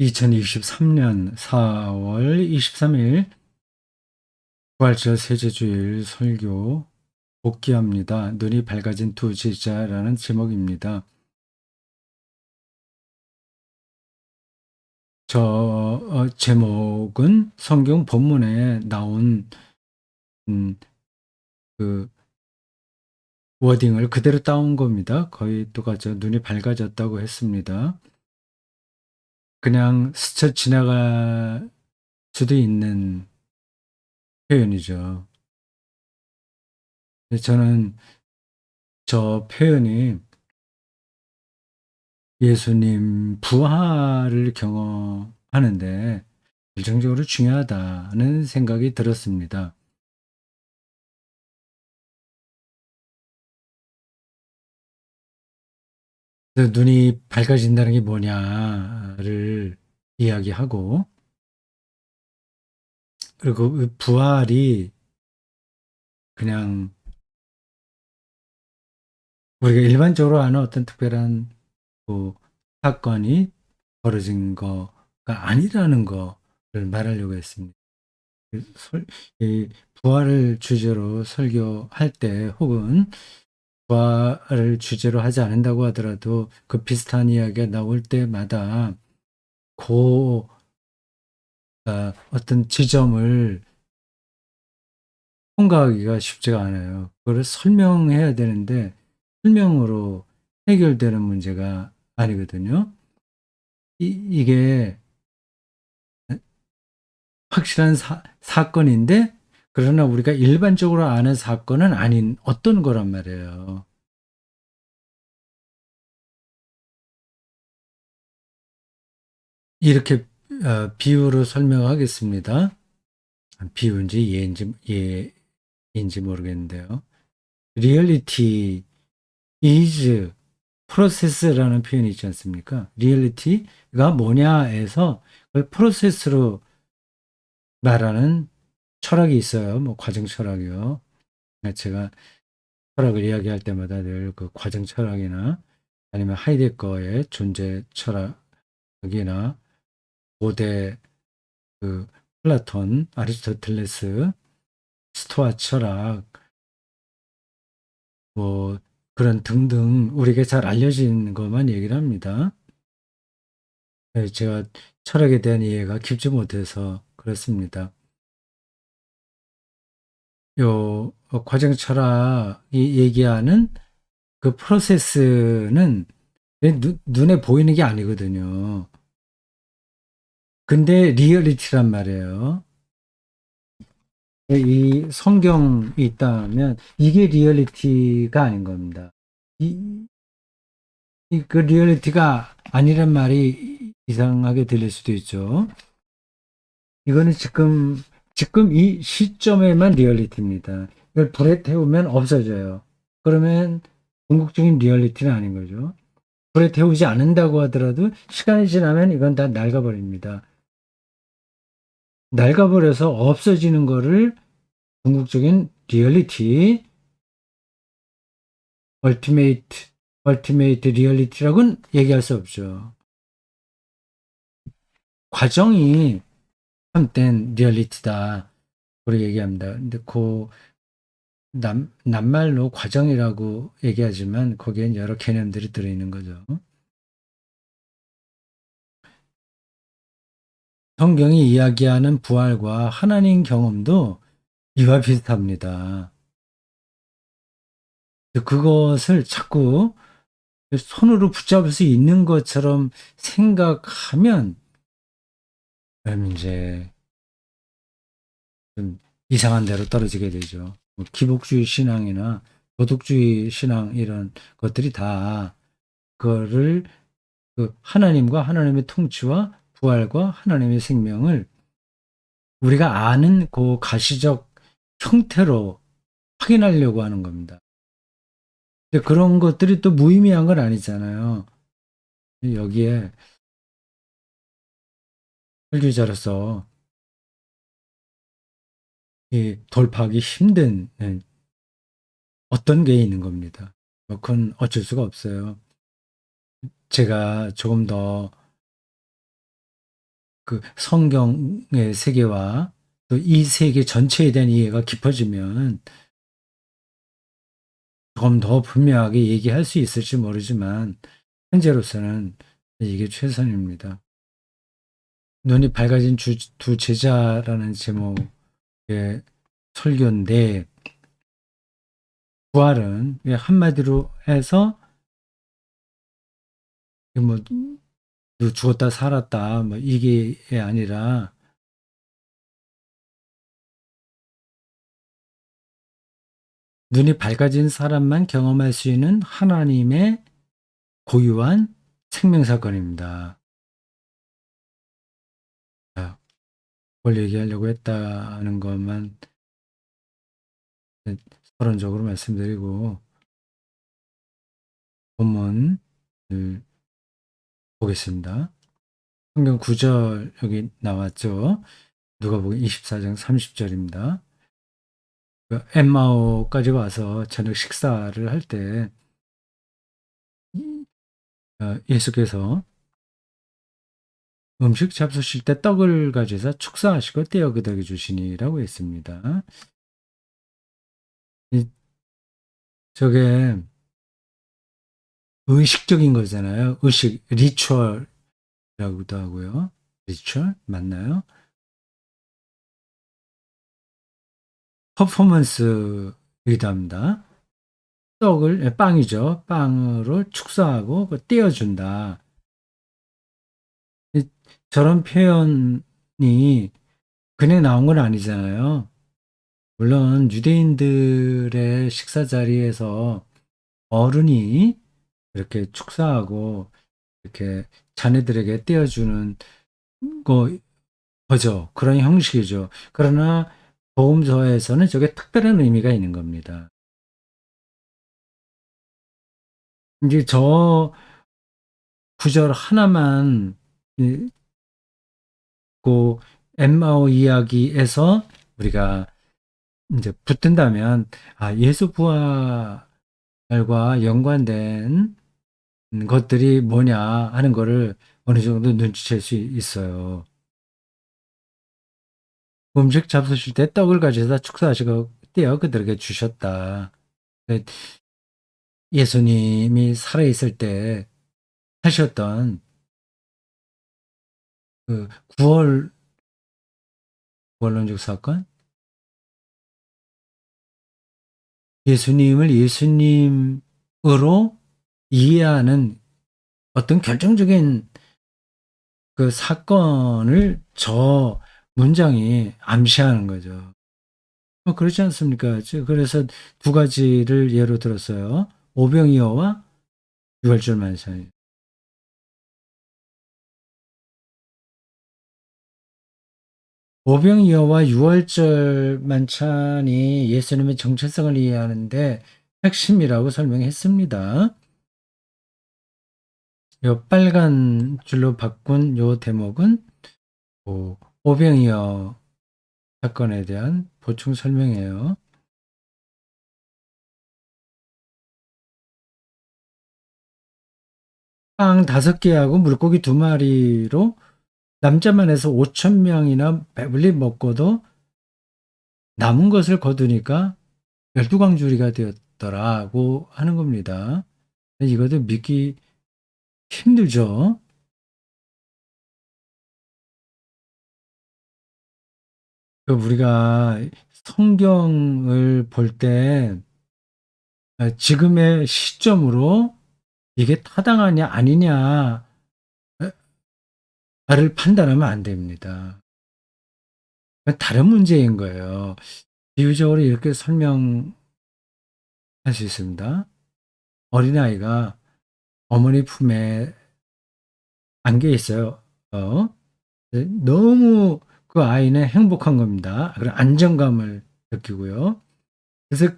2023년 4월 23일 부활절 셋째주일 설교 복귀합니다. 눈이 밝아진 두 제자라는 제목입니다. 제목은 성경 본문에 나온 그 워딩을 그대로 따온 겁니다. 거의 똑같죠. 눈이 밝아졌다고 했습니다. 그냥 스쳐 지나갈 수도 있는 표현이죠. 저는 저 표현이 예수님 부활을 경험하는데 결정적으로 중요하다는 생각이 들었습니다. 그래서 눈이 밝아진다는 게 뭐냐를 이야기하고, 그리고 그 부활이 그냥 우리가 일반적으로 아는 어떤 특별한 그 사건이 벌어진 거가 아니라는 거를 말하려고 했습니다. 이 부활을 주제로 설교할 때, 혹은 부활을 주제로 하지 않는다고 하더라도 그 비슷한 이야기가 나올 때마다 그 어떤 지점을 통과하기가 쉽지가 않아요. 그걸 설명해야 되는데 설명으로 해결되는 문제가 아니거든요. 이게 확실한 사건인데, 그러나 우리가 일반적으로 아는 사건은 아닌 어떤 거란 말이에요. 이렇게 비유로 설명하겠습니다. 비유인지 예인지 모르겠는데요. Reality is process라는 표현이 있지 않습니까? Reality가 뭐냐에서 그걸 프로세스로 말하는 철학이 있어요. 뭐 과정 철학이요. 제가 철학을 이야기할 때마다 늘 그 과정 철학이나 아니면 하이데거의 존재 철학이나 고대 그 플라톤, 아리스토텔레스, 스토아 철학, 뭐 그런 등등 우리에게 잘 알려진 것만 얘기를 합니다. 제가 철학에 대한 이해가 깊지 못해서 그렇습니다. 요 과정 철학이 얘기하는 그 프로세스는 내 눈에 보이는 게 아니거든요. 근데 리얼리티란 말이에요. 이 성경이 있다면 이게 리얼리티가 아닌 겁니다. 이 그 리얼리티가 아니란 말이 이상하게 들릴 수도 있죠. 이거는 지금 이 시점에만 리얼리티입니다. 이걸 불에 태우면 없어져요. 그러면 궁극적인 리얼리티는 아닌 거죠. 불에 태우지 않는다고 하더라도 시간이 지나면 이건 다 낡아버립니다. 낡아버려서 없어지는 거를 궁극적인 리얼리티, 얼티메이트 리얼리티라고는 얘기할 수 없죠. 과정이 참된 리얼리티다. 그렇게 얘기합니다. 근데 그 낱말로 과정이라고 얘기하지만 거기엔 여러 개념들이 들어있는 거죠. 성경이 이야기하는 부활과 하나님 경험도 이와 비슷합니다. 그것을 자꾸 손으로 붙잡을 수 있는 것처럼 생각하면 이제 좀 이상한 데로 떨어지게 되죠. 뭐 기복주의 신앙이나 도덕주의 신앙 이런 것들이 다 그거를 그 하나님과 하나님의 통치와 부활과 하나님의 생명을 우리가 아는 그 가시적 형태로 확인하려고 하는 겁니다. 근데 그런 것들이 또 무의미한 건 아니잖아요. 여기에 설교자로서 이 돌파하기 힘든 어떤 게 있는 겁니다. 그건 어쩔 수가 없어요. 제가 조금 더 그 성경의 세계와 또 이 세계 전체에 대한 이해가 깊어지면 조금 더 분명하게 얘기할 수 있을지 모르지만 현재로서는 이게 최선입니다. 눈이 밝아진 두 제자라는 제목의 설교인데 부활은 한마디로 해서 뭐 죽었다 살았다 뭐 이게 아니라 눈이 밝아진 사람만 경험할 수 있는 하나님의 고유한 생명 사건입니다. 자, 그걸 얘기하려고 했다는 것만 서론적으로 말씀드리고 본문을 보겠습니다. 성경 9절 여기 나왔죠. 누가복음 24장 30절입니다. 엠마오까지 와서 저녁 식사를 할 때 예수께서 음식 잡수실 때 떡을 가져서 축사하시고 떼어 그덕여 주시니라고 했습니다. 저게 의식적인 거잖아요. 의식, 리추얼이라고도 하고요. 리추얼 맞나요? 퍼포먼스이기도 합니다. 떡을 빵이죠. 빵으로 축사하고 떼어준다. 저런 표현이 그냥 나온 건 아니잖아요. 물론 유대인들의 식사 자리에서 어른이 이렇게 축사하고 이렇게 자녀들에게 떼어주는 거죠. 그런 형식이죠. 그러나 복음서에서는 저게 특별한 의미가 있는 겁니다. 이제 저 구절 하나만 그 엠마오 이야기에서 우리가 이제 붙든다면 예수 부활과 연관된 것들이 뭐냐 하는 거를 어느 정도 눈치챌 수 있어요. 음식 잡수실 때 떡을 가져다 축사하시고 떼어 그들에게 주셨다. 예수님이 살아있을 때 하셨던 그 구원론적 사건? 예수님을 예수님으로 이해하는 어떤 결정적인 그 사건을 저 문장이 암시하는 거죠. 그렇지 않습니까? 그래서 두 가지를 예로 들었어요. 오병이어와 유월절 만찬. 오병이어와 유월절 만찬이 예수님의 정체성을 이해하는데 핵심이라고 설명했습니다. 요 빨간 줄로 바꾼 요 대목은 오병이어 사건에 대한 보충 설명이에요. 빵 5개하고 물고기 2마리로 남자만 해서 5,000명이나 배불리 먹고도 남은 것을 거두니까 12광주리가 되었더라고 하는 겁니다. 이것도 믿기 힘들죠. 우리가 성경을 볼 때 지금의 시점으로 이게 타당하냐 아니냐를 판단하면 안 됩니다. 다른 문제인 거예요. 비유적으로 이렇게 설명할 수 있습니다. 어린아이가 어머니 품에 안겨 있어요. 너무 그 아이는 행복한 겁니다. 그런 안정감을 느끼고요. 그래서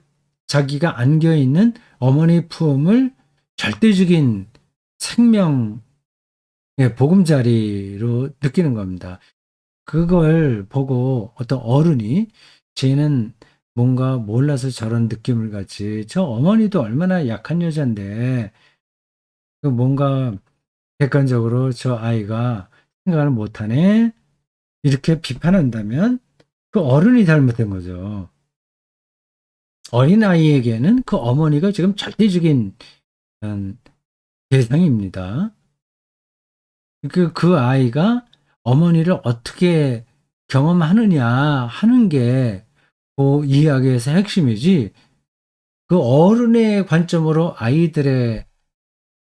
자기가 안겨 있는 어머니 품을 절대적인 생명의 보금자리로 느끼는 겁니다. 그걸 보고 어떤 어른이 쟤는 뭔가 몰라서 저런 느낌을 갖지. 저 어머니도 얼마나 약한 여잔데 뭔가 객관적으로 저 아이가 생각을 못하네. 이렇게 비판한다면 그 어른이 잘못된 거죠. 어린아이에게는 그 어머니가 지금 절대적인 대상입니다. 그 아이가 어머니를 어떻게 경험하느냐 하는 게 그 이야기에서 핵심이지, 그 어른의 관점으로 아이들의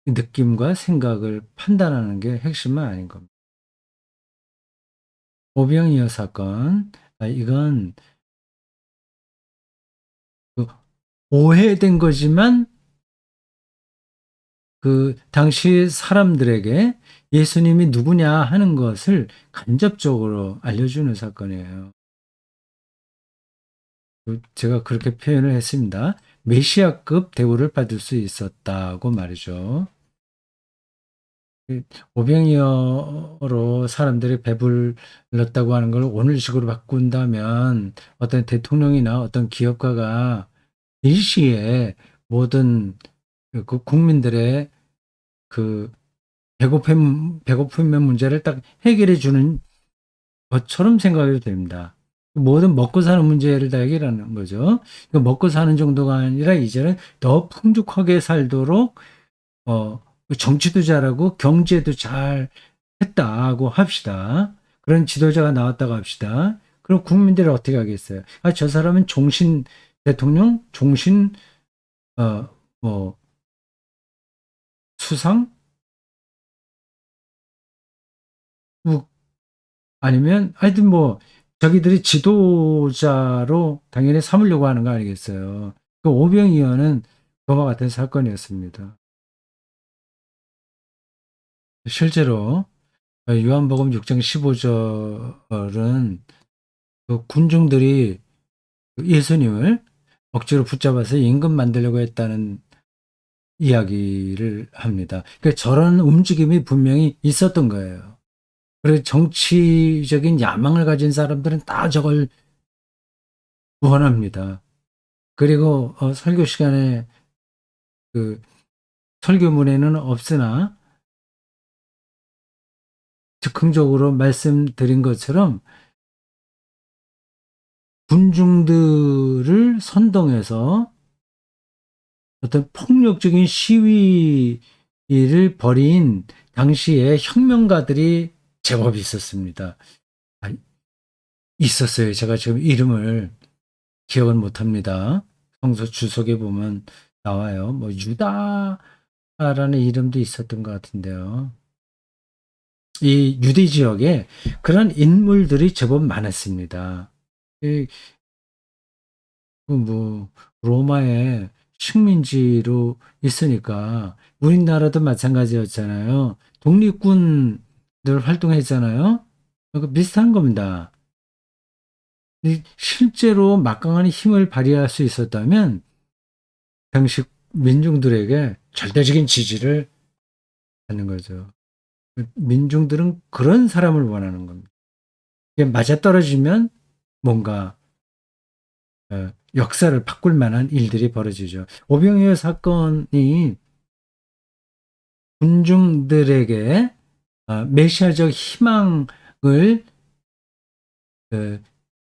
느낌과 생각을 판단하는 게 핵심은 아닌 겁니다. 오병이어 사건, 이건 그 오해된 거지만 그 당시 사람들에게 예수님이 누구냐 하는 것을 간접적으로 알려주는 사건이에요. 제가 그렇게 표현을 했습니다. 메시아급 대우를 받을 수 있었다고 말이죠. 오병이어로 사람들이 배불렀다고 하는 걸 오늘식으로 바꾼다면 어떤 대통령이나 어떤 기업가가 일시에 모든 그 국민들의 그 배고픔의 문제를 딱 해결해 주는 것처럼 생각해도 됩니다. 모든 먹고 사는 문제를 다 해결하는 거죠. 먹고 사는 정도가 아니라 이제는 더 풍족하게 살도록 정치도 잘하고 경제도 잘 했다고 합시다. 그런 지도자가 나왔다고 합시다. 그럼 국민들이 어떻게 하겠어요? 아, 저 사람은 종신 대통령, 종신 뭐 수상, 뭐 아니면 하여튼 뭐 자기들이 지도자로 당연히 삼으려고 하는 거 아니겠어요. 그 오병이어는 그와 같은 사건이었습니다. 실제로 요한복음 6장 15절은 그 군중들이 예수님을 억지로 붙잡아서 임금 만들려고 했다는 이야기를 합니다. 그러니까 저런 움직임이 분명히 있었던 거예요. 그리고 정치적인 야망을 가진 사람들은 다 저걸 원합니다. 그리고 설교 시간에 그 설교문에는 없으나 즉흥적으로 말씀드린 것처럼 군중들을 선동해서 어떤 폭력적인 시위를 벌인 당시에 혁명가들이 제법 있었습니다. 아, 있었어요. 제가 지금 이름을 기억은 못합니다. 성서 주석에 보면 나와요. 뭐 유다라는 이름도 있었던 것 같은데요. 이 유대 지역에 그런 인물들이 제법 많았습니다. 이, 뭐 로마의 식민지로 있으니까 우리나라도 마찬가지였잖아요. 독립군들 활동했잖아요. 그 비슷한 겁니다. 실제로 막강한 힘을 발휘할 수 있었다면 당시 민중들에게 절대적인 지지를 받는 거죠. 민중들은 그런 사람을 원하는 겁니다. 맞아떨어지면 뭔가 역사를 바꿀 만한 일들이 벌어지죠. 오병이어 사건이 군중들에게 메시아적 희망을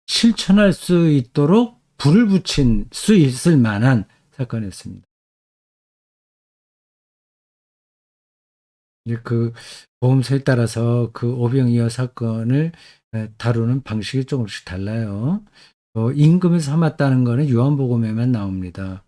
실천할 수 있도록 불을 붙인 수 있을 만한 사건이었습니다. 이제 그 보험서에 따라서 그 오병이어 사건을 다루는 방식이 조금씩 달라요. 임금을 삼았다는 것은 요한복음에만 나옵니다.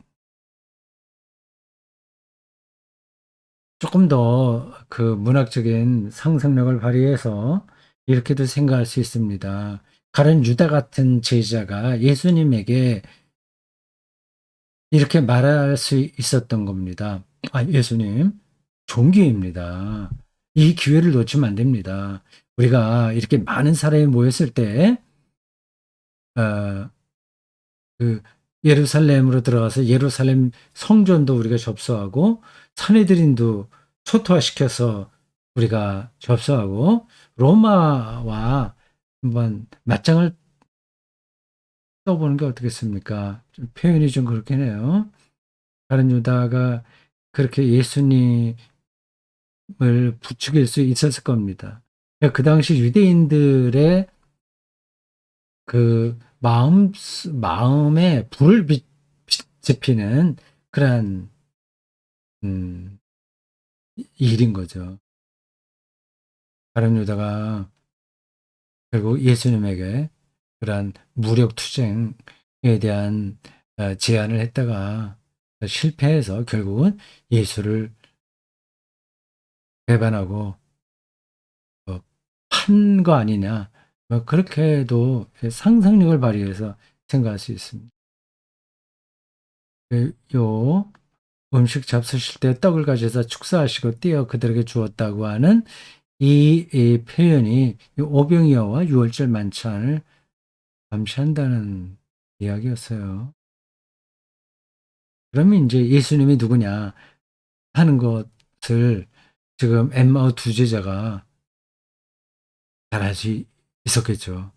조금 더 그 문학적인 상상력을 발휘해서 이렇게도 생각할 수 있습니다. 가룟 유다 같은 제자가 예수님에게 이렇게 말할 수 있었던 겁니다. 아, 예수님, 좋은 기회입니다. 이 기회를 놓치면 안 됩니다. 우리가 이렇게 많은 사람이 모였을 때, 어, 그 예루살렘으로 들어가서 예루살렘 성전도 우리가 접수하고 산헤드린도 초토화시켜서 우리가 접수하고 로마와 한번 맞짱을 떠보는 게 어떻겠습니까? 좀 표현이 좀 그렇긴 해요. 다른 유다가 그렇게 예수님을 부추길 수 있었을 겁니다. 그 당시 유대인들의 그 마음에 불을 지피는 그러한 음, 일인 거죠. 가룟 유다가 결국 예수님에게 그러한 무력 투쟁에 대한 제안을 했다가 실패해서 결국은 예수를 배반하고 판 거 아니냐. 뭐 그렇게도 상상력을 발휘해서 생각할 수 있습니다. 요 음식 잡수실 때 떡을 가져서 축사하시고 떼어 그들에게 주었다고 하는 이 표현이 이 오병이어와 유월절 만찬을 감시한다는 이야기였어요. 그러면 이제 예수님이 누구냐 하는 것을 지금 엠마오 두 제자가 잘 알 수 있었겠죠.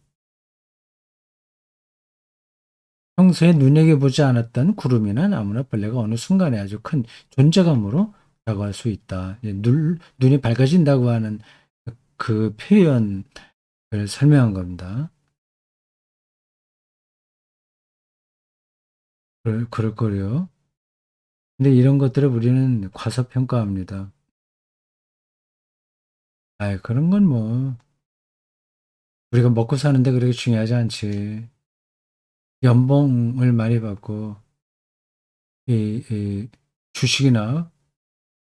평소에 눈여겨보지 않았던 구름이나 나무나 벌레가 어느 순간에 아주 큰 존재감으로 다가갈 수 있다. 눈이 밝아진다고 하는 그 표현을 설명한 겁니다. 그럴 거요. 근데 이런 것들을 우리는 과소평가합니다. 그런 건 뭐, 우리가 먹고 사는데 그렇게 중요하지 않지. 연봉을 많이 받고, 이 주식이나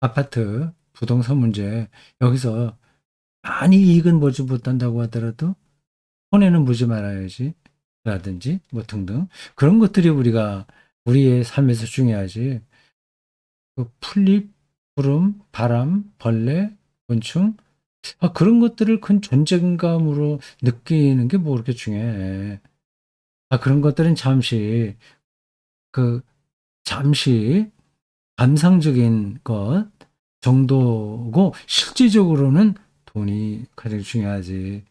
아파트, 부동산 문제, 여기서 많이 이익은 보지 못한다고 하더라도, 손해는 보지 말아야지. 라든지, 뭐 등등. 그런 것들이 우리의 삶에서 중요하지. 그 풀잎, 구름, 바람, 벌레, 곤충, 그런 것들을 큰 존재감으로 느끼는 게 뭐 그렇게 중요해. 그런 것들은 그, 잠시 감상적인 것 정도고, 실질적으로는 돈이 가장 중요하지.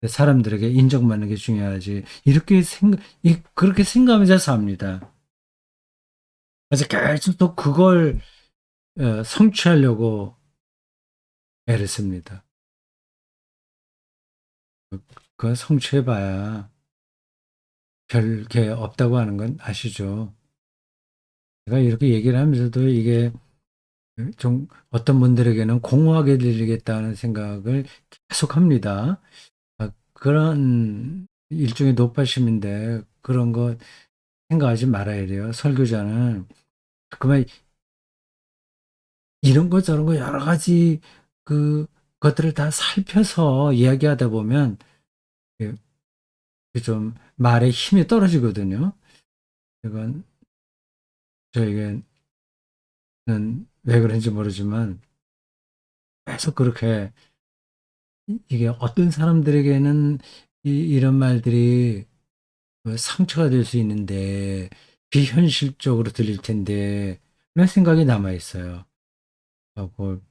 사람들에게 인정받는 게 중요하지. 그렇게 생각하면서 삽니다. 그래서 계속 또 그걸 성취하려고 애를 씁니다. 그거 성취해봐야 별게 없다고 하는 건 아시죠? 제가 이렇게 얘기를 하면서도 이게 좀 어떤 분들에게는 공허하게 들리겠다는 생각을 계속 합니다. 그런 일종의 노파심인데 그런 거 생각하지 말아야 돼요. 설교자는 그만 이런 거 저런 거 여러 가지 그 것들을 다 살펴서 이야기하다 보면 좀 말의 힘이 떨어지거든요. 이건 저에게는 왜 그런지 모르지만 계속 그렇게 이게 어떤 사람들에게는 이런 말들이 상처가 될 수 있는데 비현실적으로 들릴 텐데 그런 생각이 남아 있어요. 그걸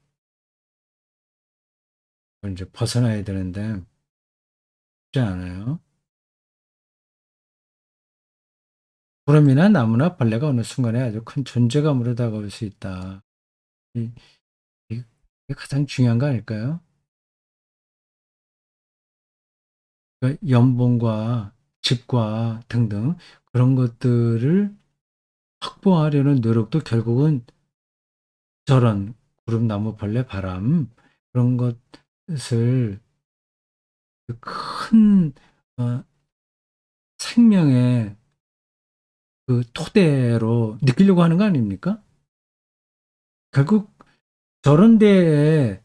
이제 벗어나야 되는데 쉽지 않아요. 구름이나 나무나 벌레가 어느 순간에 아주 큰 존재감으로 다가올 수 있다. 이, 이게 가장 중요한 거 아닐까요? 그러니까 연봉과 집과 등등 그런 것들을 확보하려는 노력도 결국은 저런 구름, 나무, 벌레, 바람 그런 것을 큰 생명의 그 토대로 느끼려고 하는 거 아닙니까? 결국 저런 데에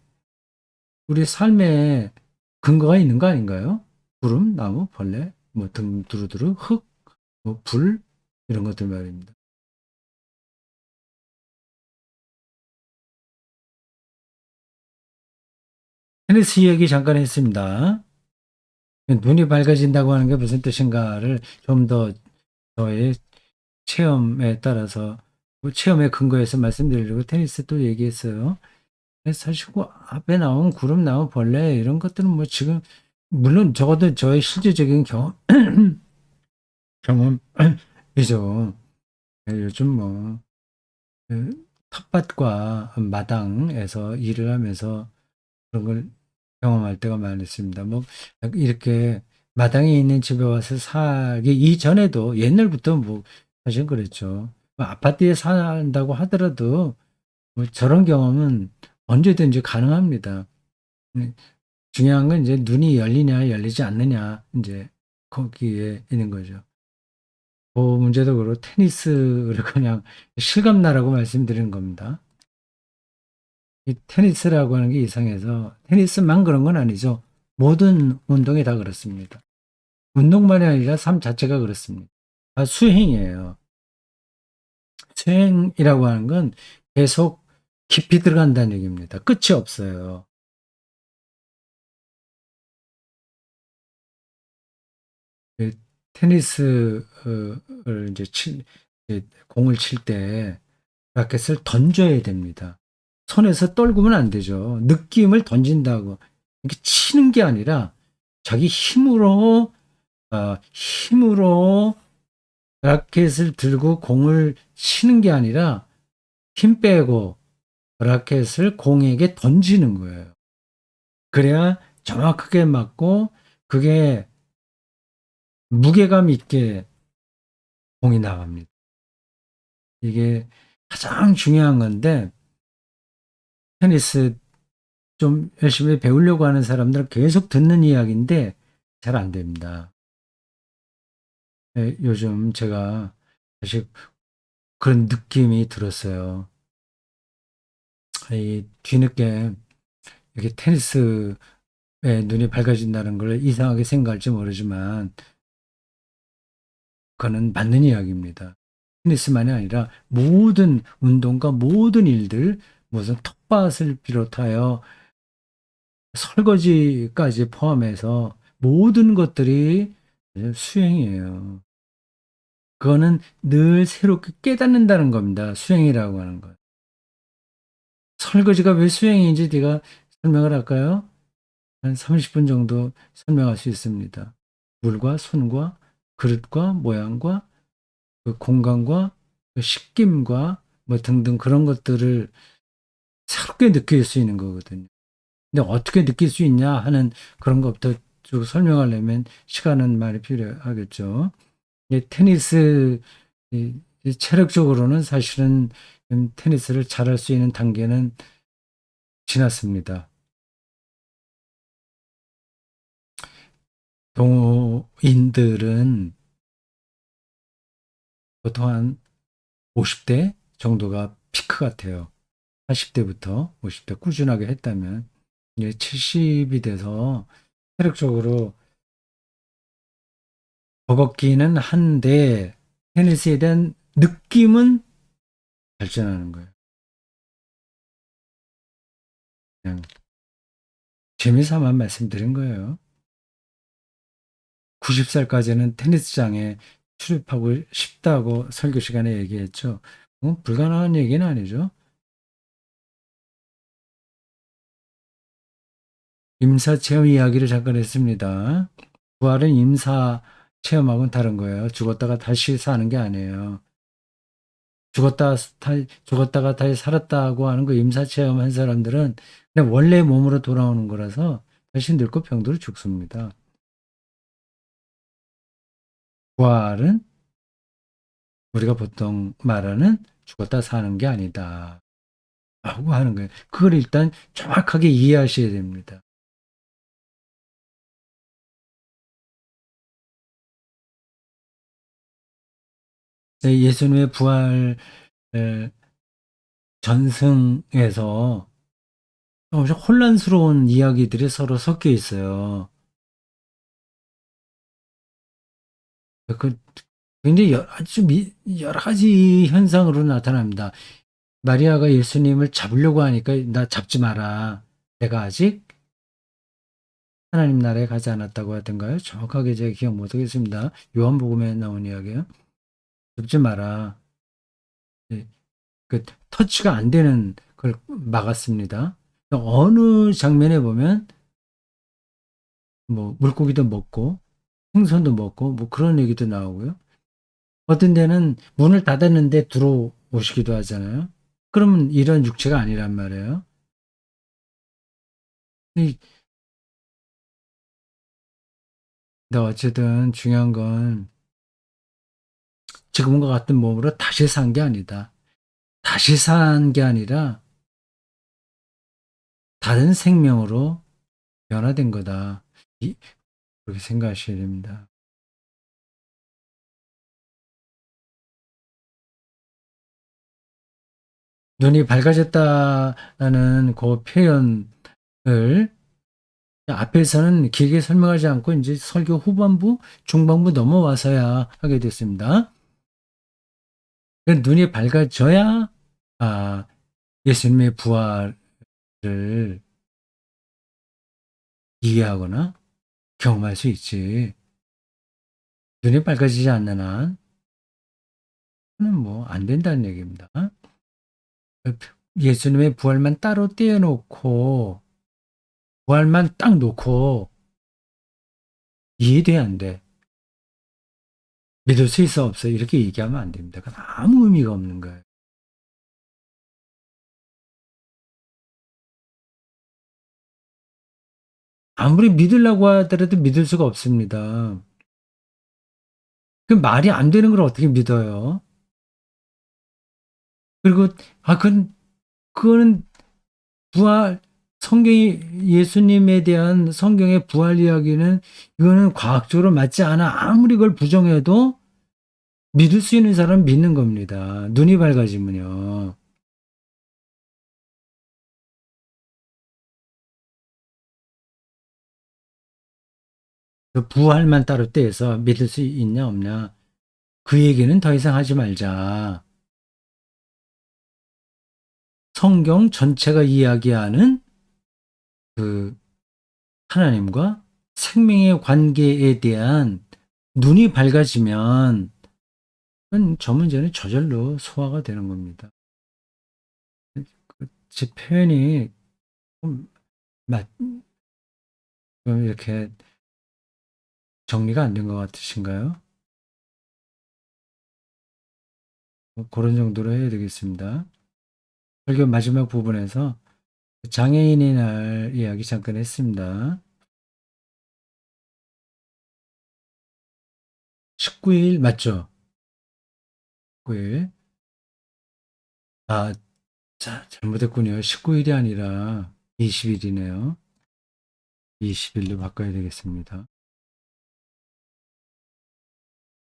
우리 삶에 근거가 있는 거 아닌가요? 구름, 나무, 벌레, 뭐 등, 두루두루, 흙, 뭐 불, 이런 것들 말입니다. 테니스 이야기 잠깐 했습니다. 눈이 밝아진다고 하는 게 무슨 뜻인가를 좀 더 저의 체험에 따라서 그 체험에 근거해서 말씀드리려고 테니스 또 얘기했어요. 사실 그 앞에 나온 구름 나온 벌레 이런 것들은 뭐 지금 물론 적어도 저의 실질적인 경험이죠. 요즘 뭐 그 텃밭과 마당에서 일을 하면서 그런 걸 경험할 때가 많았습니다. 뭐 이렇게 마당에 있는 집에 와서 살기 이전에도 옛날부터 뭐 사실 그랬죠. 뭐 아파트에 산다고 하더라도 뭐 저런 경험은 언제든지 가능합니다. 네, 중요한 건 이제 눈이 열리냐 열리지 않느냐 이제 거기에 있는 거죠. 그 문제도 그렇고 테니스를 그냥 실감나라고 말씀드리는 겁니다. 이 테니스라고 하는 게 이상해서 테니스만 그런 건 아니죠. 모든 운동이 다 그렇습니다. 운동만이 아니라 삶 자체가 그렇습니다. 수행이에요. 수행이라고 하는 건 계속 깊이 들어간다는 얘기입니다. 끝이 없어요. 그 테니스를 이제 공을 칠 때 라켓을 던져야 됩니다. 손에서 떨구면 안 되죠. 느낌을 던진다고. 이렇게 치는 게 아니라 자기 힘으로 라켓을 들고 공을 치는 게 아니라 힘 빼고 라켓을 공에게 던지는 거예요. 그래야 정확하게 맞고 그게 무게감 있게 공이 나갑니다. 이게 가장 중요한 건데 테니스 좀 열심히 배우려고 하는 사람들은 계속 듣는 이야기인데 잘 안 됩니다. 요즘 제가 사실 그런 느낌이 들었어요. 이 뒤늦게 이렇게 테니스에 눈이 밝아진다는 걸 이상하게 생각할지 모르지만 그거는 맞는 이야기입니다. 테니스만이 아니라 모든 운동과 모든 일들, 무슨 텃밭을 비롯하여 설거지까지 포함해서 모든 것들이 수행이에요. 그거는 늘 새롭게 깨닫는다는 겁니다. 수행이라고 하는 것. 설거지가 왜 수행인지 네가 설명을 할까요? 한 30분 정도 설명할 수 있습니다. 물과 손과 그릇과 모양과 그 공간과 그 식김과 뭐 등등 그런 것들을 새롭게 느낄 수 있는 거거든요. 근데 어떻게 느낄 수 있냐 하는 그런 것부터 쭉 설명하려면 시간은 많이 필요하겠죠. 테니스 이 체력적으로는 사실은 테니스를 잘할 수 있는 단계는 지났습니다. 동호인들은 보통 한 50대 정도가 피크 같아요. 80대부터 50대 꾸준하게 했다면 이제 70이 돼서 체력적으로 버겁기는 한데 테니스에 대한 느낌은 발전하는 거예요. 그냥 재미삼아 말씀드린 거예요. 90살까지는 테니스장에 출입하고 싶다고 설교 시간에 얘기했죠. 불가능한 얘기는 아니죠. 임사체험 이야기를 잠깐 했습니다. 부활은 임사 체험하고는 다른 거예요. 죽었다가 다시 사는 게 아니에요. 죽었다가 다시 살았다고 하는 거 임사 체험한 사람들은 그냥 원래 몸으로 돌아오는 거라서 다시 늙고 병들어 죽습니다. 부활은 우리가 보통 말하는 죽었다 사는 게 아니다. 라고 하는 거예요. 그걸 일단 정확하게 이해하셔야 됩니다. 예수님의 부활 전승에서 엄청 혼란스러운 이야기들이 서로 섞여 있어요. 그 굉장히 여러 가지 현상으로 나타납니다. 마리아가 예수님을 잡으려고 하니까 나 잡지 마라. 내가 아직 하나님 나라에 가지 않았다고 하던가요? 정확하게 제가 기억 못하겠습니다. 요한복음에 나온 이야기예요. 잡지 마라. 예, 그 터치가 안 되는 걸 막았습니다. 어느 장면에 보면 뭐 물고기도 먹고 생선도 먹고 뭐 그런 얘기도 나오고요. 어떤 데는 문을 닫았는데 들어오시기도 하잖아요. 그러면 이런 육체가 아니란 말이에요. 근데 어쨌든 중요한 건 지금과 같은 몸으로 다시 산 게 아니다. 다시 산 게 아니라 다른 생명으로 변화된 거다. 그렇게 생각하셔야 됩니다. 눈이 밝아졌다라는 그 표현을 앞에서는 길게 설명하지 않고 이제 설교 후반부, 중반부 넘어와서야 하게 됐습니다. 눈이 밝아져야 아, 예수님의 부활을 이해하거나 경험할 수 있지. 눈이 밝아지지 않는 한은 뭐 안 된다는 얘기입니다. 예수님의 부활만 따로 떼어놓고 부활만 딱 놓고 이해돼 안 돼. 믿을 수 있어 없어 이렇게 얘기하면 안 됩니다. 그건 아무 의미가 없는 거예요. 아무리 믿으려고 하더라도 믿을 수가 없습니다. 그 말이 안 되는 걸 어떻게 믿어요? 그리고 그거는 부활 성경이 예수님에 대한 성경의 부활 이야기는 이거는 과학적으로 맞지 않아. 아무리 그걸 부정해도 믿을 수 있는 사람은 믿는 겁니다. 눈이 밝아지면요. 그 부활만 따로 떼서 믿을 수 있냐 없냐. 그 얘기는 더 이상 하지 말자. 성경 전체가 이야기하는 그 하나님과 생명의 관계에 대한 눈이 밝아지면 저 문제는 저절로 소화가 되는 겁니다. 제 표현이 좀 좀 이렇게 정리가 안 된 것 같으신가요? 뭐 그런 정도로 해야 되겠습니다. 설교 마지막 부분에서 장애인의 날 이야기 잠깐 했습니다. 19일 맞죠? 19일. 아, 자, 잘못했군요. 19일이 아니라 20일이네요. 20일로 바꿔야 되겠습니다.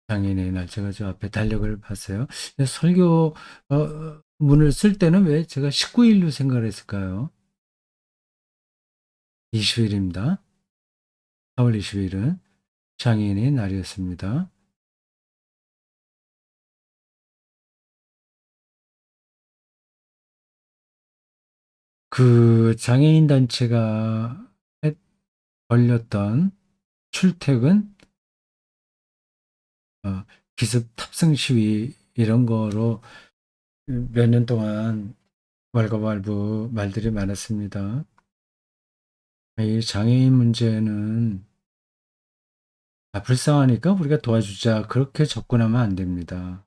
장애인의 날 제가 저 앞에 달력을 봤어요. 근데 설교 문을 쓸 때는 왜 제가 19일로 생각을 했을까요? 20일입니다. 4월 20일은 장애인의 날이었습니다. 그 장애인 단체가 벌렸던 출퇴근, 어, 기습 탑승 시위 이런 거로 몇 년 동안 왈가왈부 말들이 많았습니다. 이 장애인 문제는 불쌍하니까 우리가 도와주자 그렇게 접근하면 안 됩니다.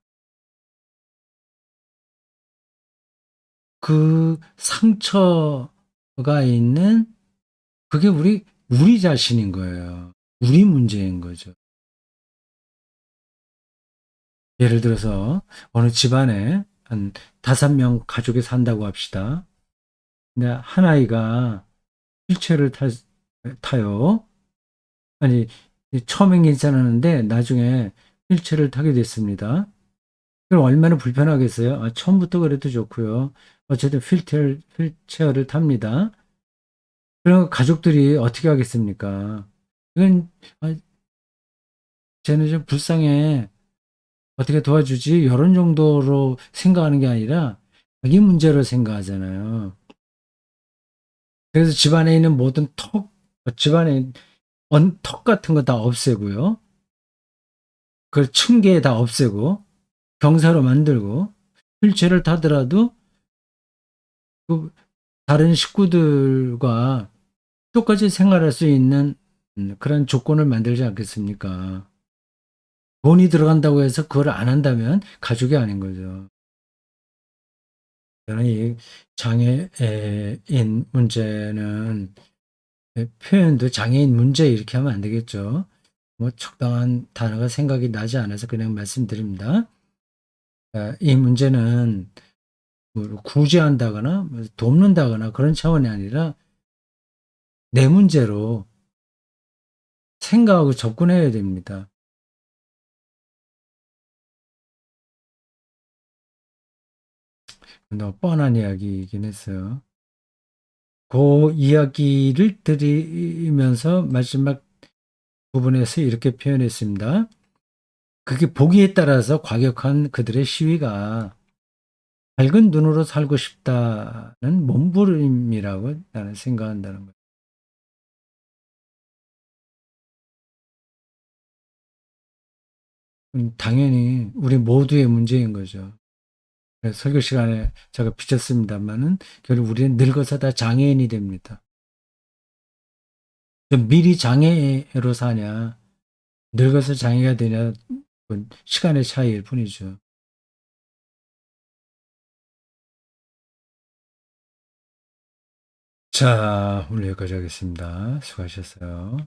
그 상처가 있는 그게 우리 자신인 거예요. 우리 문제인 거죠. 예를 들어서 어느 집안에 한 5명 가족이 산다고 합시다. 근데 한 아이가 휠체어를 타요. 아니, 처음엔 괜찮았는데 나중에 휠체어를 타게 됐습니다. 그럼 얼마나 불편하겠어요? 처음부터 그래도 좋고요. 어쨌든 휠체어를 탑니다. 그럼 가족들이 어떻게 하겠습니까? 이건 아, 쟤는 좀 불쌍해. 어떻게 도와주지? 이런 정도로 생각하는 게 아니라 자기 문제로 생각하잖아요. 그래서 집안에 있는 모든 집안에 턱 같은 거 다 없애고요. 그 층계 다 없애고 경사로 만들고 휠체어를 타더라도 그 다른 식구들과 똑같이 생활할 수 있는 그런 조건을 만들지 않겠습니까? 돈이 들어간다고 해서 그걸 안 한다면 가족이 아닌 거죠. 저는 이 장애인 문제는 표현도 장애인 문제 이렇게 하면 안 되겠죠. 뭐 적당한 단어가 생각이 나지 않아서 그냥 말씀드립니다. 이 문제는 뭐 구제한다거나 뭐 돕는다거나 그런 차원이 아니라 내 문제로 생각하고 접근해야 됩니다. 너무 뻔한 이야기이긴 했어요. 그 이야기를 드리면서 마지막 부분에서 이렇게 표현했습니다. 그게 보기에 따라서 과격한 그들의 시위가 밝은 눈으로 살고 싶다는 몸부림이라고 나는 생각한다는 거예요. 당연히 우리 모두의 문제인 거죠. 그래서 설교 시간에 제가 비쳤습니다만은 결국 우리는 늙어서 다 장애인이 됩니다. 좀 미리 장애로 사냐, 늙어서 장애가 되냐, 그건 시간의 차이일 뿐이죠. 자, 오늘 여기까지 하겠습니다. 수고하셨어요.